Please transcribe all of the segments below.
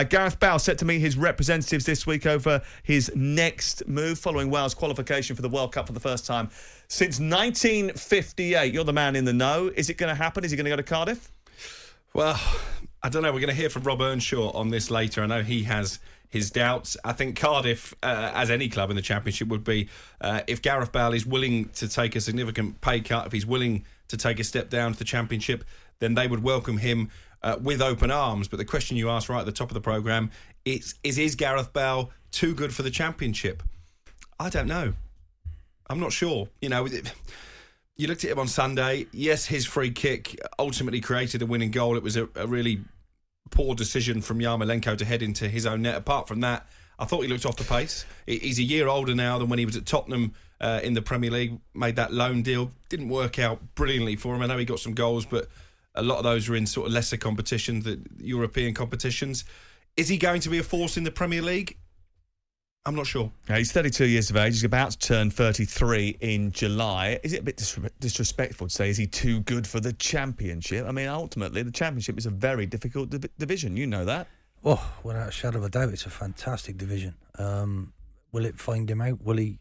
Gareth Bale set to meet his representatives this week over his next move following Wales' qualification for the World Cup for the first time since 1958. You're the man in the know. Is it going to happen? Is he going to go to Cardiff? Well, I don't know. We're going to hear from Rob Earnshaw on this later. I know he has his doubts. I think Cardiff, as any club in the Championship, would be if Gareth Bale is willing to take a significant pay cut, if he's willing to take a step down to the Championship, then they would welcome him with open arms. But the question you asked right at the top of the programme is Gareth Bale too good for the Championship? I don't know. I'm not sure. You know, you looked at him on Sunday. Yes, his free kick ultimately created a winning goal. It was a really poor decision from Yarmolenko to head into his own net. Apart from that, I thought he looked off the pace. He's a year older now than when he was at Tottenham in the Premier League. Made that loan deal. Didn't work out brilliantly for him. I know he got some goals, but a lot of those were in sort of lesser competitions, the European competitions. Is he going to be a force in the Premier League? I'm not sure. He's 32 years of age. He's about to turn 33 in July. Is it a bit disrespectful to say, is he too good for the Championship? I mean, ultimately, the Championship is a very difficult division. You know that. Oh, without a shadow of a doubt, it's a fantastic division. Will it find him out? Will he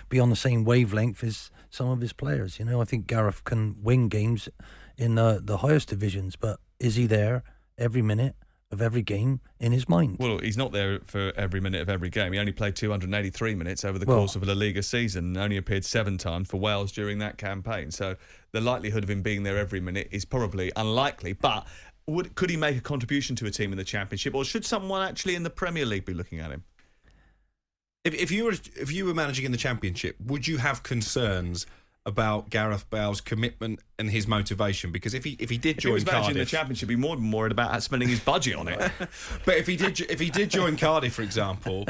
be on the same wavelength as some of his players? You know, I think Gareth can win games in the highest divisions, but is he there every minute of every game in his mind? Well, he's not there for every minute of every game. He only played 283 minutes over the course of a La Liga season and only appeared 7 times for Wales during that campaign. So the likelihood of him being there every minute is probably unlikely. But could he make a contribution to a team in the Championship, or should someone actually in the Premier League be looking at him? If you were managing in the Championship, would you have concerns about Gareth Bale's commitment and his motivation? Because if he did join Cardiff, managing the Championship, he'd be more than worried about spending his budget on it. But if he did join Cardiff, for example,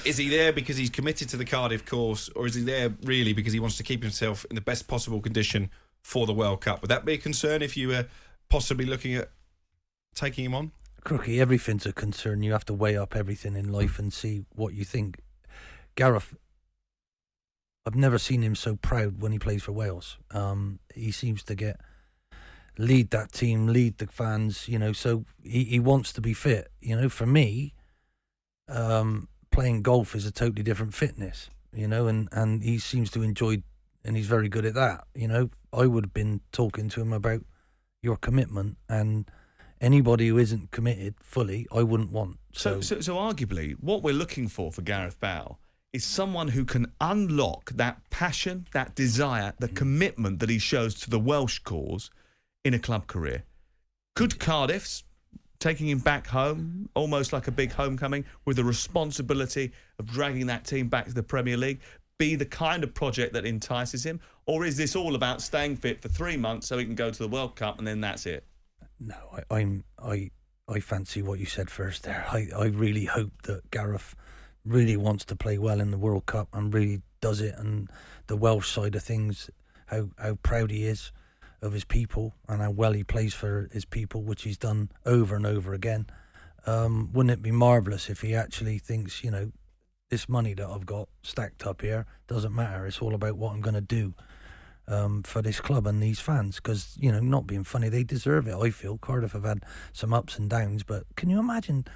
is he there because he's committed to the Cardiff course, or is he there really because he wants to keep himself in the best possible condition for the World Cup? Would that be a concern if you were possibly looking at taking him on? Crookie, everything's a concern. You have to weigh up everything in life and see what you think. Gareth, I've never seen him so proud when he plays for Wales. He seems to lead that team, lead the fans, you know, so he wants to be fit. You know, for me, playing golf is a totally different fitness, you know, and he seems to enjoy, and he's very good at that. You know, I would have been talking to him about your commitment, and anybody who isn't committed fully, I wouldn't want. So arguably, what we're looking for Gareth Bale is someone who can unlock that passion, that desire, the commitment that he shows to the Welsh cause in a club career. Could Cardiff's taking him back home, almost like a big homecoming, with the responsibility of dragging that team back to the Premier League, be the kind of project that entices him? Or is this all about staying fit for 3 months so he can go to the World Cup and then that's it? No, I fancy what you said first there. I really hope that Gareth really wants to play well in the World Cup and really does it, and the Welsh side of things, how proud he is of his people and how well he plays for his people, which he's done over and over again. Wouldn't it be marvellous if he actually thinks, you know, this money that I've got stacked up here doesn't matter, it's all about what I'm going to do for this club and these fans, because, you know, not being funny, they deserve it. I feel Cardiff have had some ups and downs, but can you imagine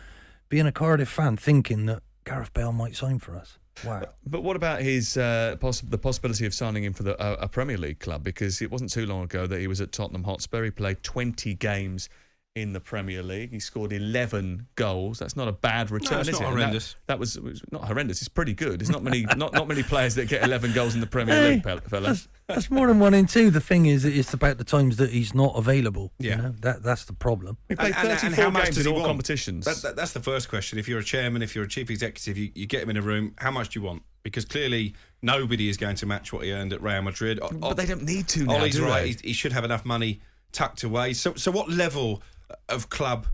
being a Cardiff fan thinking that Gareth Bale might sign for us? Wow. But what about his the possibility of signing him for a Premier League club? Because it wasn't too long ago that he was at Tottenham Hotspur. He played 20 games in the Premier League. He scored 11 goals. That's not a bad return, is it? It's not horrendous. That was not horrendous. It's pretty good. There's not many not many players that get 11 goals in the Premier League, fellas. That's more than 1 in 2. The thing is, it's about the times that he's not available. Yeah. You know? That's the problem. He played 34 and how much games does in he all want? competitions. That's the first question. If you're a chairman, if you're a chief executive, you get him in a room, how much do you want? Because clearly nobody is going to match what he earned at Real Madrid. But they don't need to now, Ollie's do right. they? He should have enough money tucked away. So what level of club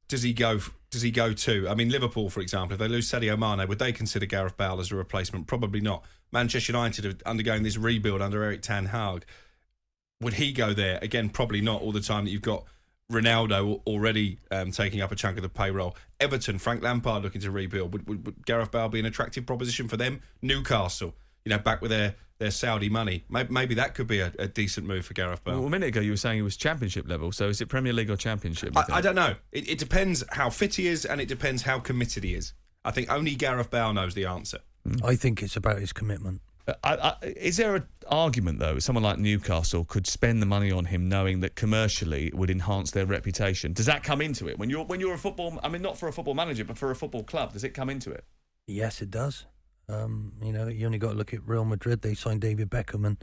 does he go to? I mean, Liverpool, for example, if they lose Sadio Mane, would they consider Gareth Bale as a replacement? Probably not. Manchester United are undergoing this rebuild under Erik ten Hag. Would he go there? Again, probably not, all the time that you've got Ronaldo already taking up a chunk of the payroll. Everton, Frank Lampard looking to rebuild. Would Gareth Bale be an attractive proposition for them? Newcastle, back with their Saudi money. Maybe that could be a decent move for Gareth Bale. Well, a minute ago you were saying he was Championship level, so is it Premier League or Championship? I don't know. It depends how fit he is, and it depends how committed he is. I think only Gareth Bale knows the answer. I think it's about his commitment. Is there an argument, though, someone like Newcastle could spend the money on him knowing that commercially it would enhance their reputation? Does that come into it? When you're a football... I mean, not for a football manager, but for a football club, does it come into it? Yes, it does. You only got to look at Real Madrid. They signed David Beckham and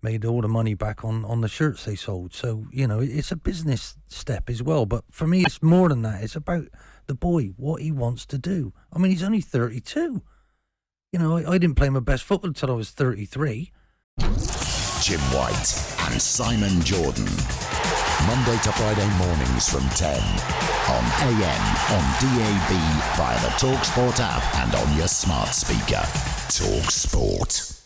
made all the money back on the shirts they sold. So, it's a business step as well. But for me, it's more than that. It's about the boy, what he wants to do. I mean, he's only 32. I didn't play my best football until I was 33. Jim White and Simon Jordan. Monday to Friday mornings from 10 on AM, on DAB, via the talkSPORT app and on your smart speaker. talkSPORT.